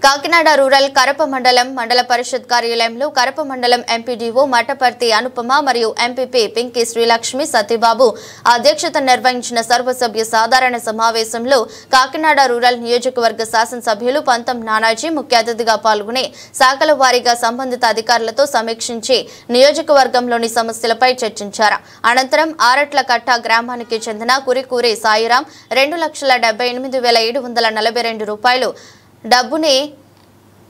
Kakinada rural Karapa మండల పరిషత్ కార్యాలయంలో కరప మండలం ఎంపీడీఓ మటపర్తి అనుపమ మరియు ఎంపీపీ పింకీ శ్రీలక్ష్మి సతీబాబు అధ్యక్షత నిర్వహించిన సర్వసభ్య సాధారణ సమావేశంలో కాకినాడ రూరల్ నియోజకవర్గ శాసనసభ్యులు పంతం నానాజీ ముఖ్య అతిథిగా పాల్గొని శాఖల వారీగా సంబంధిత అధికారులతో సమీక్షించి నియోజకవర్గంలోని సమస్యలపై చర్చించారు. అనంతరం ఆరట్లకట్ట గ్రామానికి చెందిన కురికూరి సాయిరాం 2,78,742 రూపాయలు డబ్బుని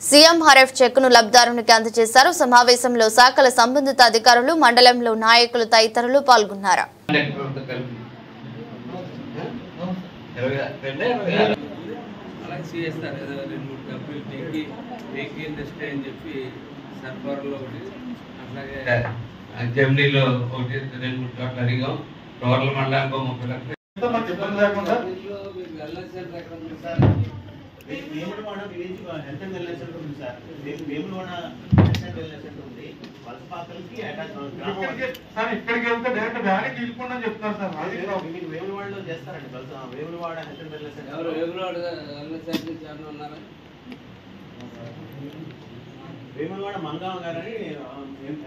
సీఎంఆర్ఎఫ్ చెక్కును లబ్ధిదారునికి అందజేశారు. సమావేశంలో శాఖల సంబంధిత అధికారులు, మండలంలో నాయకులు తదితరులు పాల్గొన్నారు. జమ్నీలో 2-3 చోట్ల అడిగాం. రోడ్ల మండలానికి 30 లక్షలు. Vemulawada village health and wellness centre ఉంది sir. Vemulawada health and wellness centre ఉంది. వలసపాకలకి అటాచ్ సార్. ఇక్కడికి వెళ్తే డైరెక్ట్ వ్యాలీకి వెళ్ళిపోండి అని చెప్తున్నారు సార్. మీరు వేములవాడలో చేస్తారండి. Vemulawada health and wellness centre. Vemulawada మంగామ గారని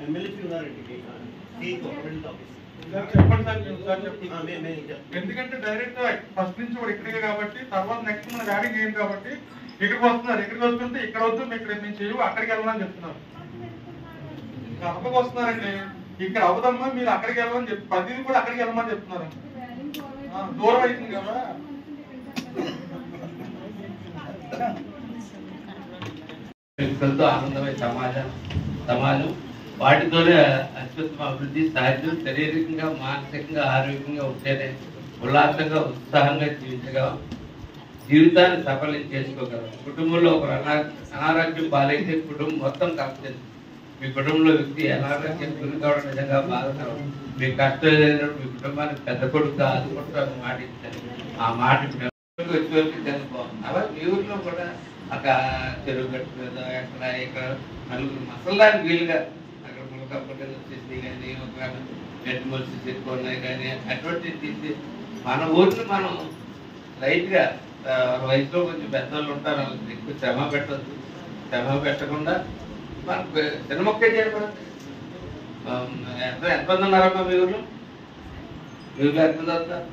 ఎమ్మెల్యే ఉన్నారండి. చెప్పండి సార్. ఎందుకంటే డైరెక్ట్ ఫస్ట్ నుంచి కూడా ఇక్కడికే కాబట్టి తర్వాత నెక్స్ట్ మన వ్యాలింగ్ ఏం కాబట్టి ఇక్కడికి వస్తున్నారు. ఇక్కడికి వస్తుంటే ఇక్కడ వద్దు ఇక్కడ మేము చేయవు అక్కడికి వెళ్ళమని చెప్తున్నారు. కడపకు వస్తున్నారండి. ఇక్కడ అవదమ్మా మీరు అక్కడికి వెళ్ళమని చెప్పి 10 కూడా అక్కడికి వెళ్ళమని చెప్తున్నారు. దూరం అవుతుంది కదా. ఆనందమైన సమాజం వాటితోనే అత్యుత్తమ అభివృద్ధి సాధ్యం. శారీరకంగా, మానసికంగా, ఆరోగ్యంగా ఉంటేనే ఉల్లాసంగా, ఉత్సాహంగా జీవితాన్ని సఫలం చేసుకోగలం. కుటుంబంలో ఒక అనారోగ్యం పాలైతే కుటుంబం మొత్తం కష్టం. మీ కుటుంబంలో వ్యక్తి అనారోగ్యం గురి కావడం నిజంగా బాధకరం. మీ కష్టం లేనప్పుడు మీ కుటుంబానికి పెద్ద కొడుకు ఆదుకుంటారు మాట ఇచ్చారు. ఆ మాట వచ్చేవరకు చనిపోవాలి. అలా మీ ఊరిలో కూడా ఒక చెరువు గట్టు మీద ఇక్కడ నలుగురు మసలడానికి వీలుగా అక్కడ ములకప్పటి వచ్చేసి కానీ ఒక గట్టి మొలిసి చెప్పుకున్నాయి కానీ అటువంటివి తీసి మన ఊరిని మనం లైట్గా వయసులో కొంచెం పెద్దవాళ్ళు ఉంటారు. వాళ్ళకి ఎక్కువ శ్రమ పెట్టద్దు. శ్రమ పెట్టకుండా మనకు చిన్న మొక్కే చేయబడుతుంది. ఎంతమంది ఉన్నారమ్మా మీ ఊర్లో? మీ ఊర్లో ఎంతమంది వస్తారు?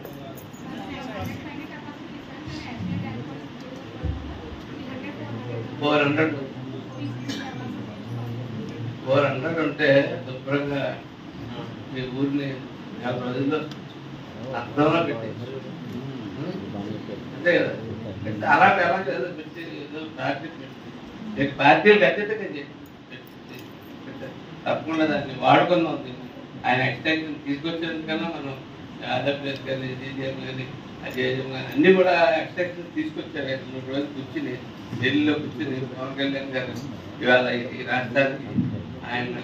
400 ఉంటే శుభ్రంగా మీ ఊరిని 50 రోజుల్లో అర్థంలో పెట్టేసి అంతే కదా. అలా ఎలా పెట్టి పార్టీలు ఖచ్చితంగా తప్పకుండా దాన్ని వాడుకుందాం. ఆయన ఎక్స్టెన్షన్ తీసుకొచ్చేందుకన్నా మనం ఆంధ్రప్రదేశ్ కానీ జేజేఎం కానీ అజేజం కానీ అన్ని కూడా ఎక్స్టెన్షన్ తీసుకొచ్చారు. 3 రోజులు కూర్చుని ఢిల్లీలో కూర్చుని పవన్ కళ్యాణ్ గారు ఇవాళ ఈ రాష్ట్రానికి ఆయన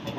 ఉప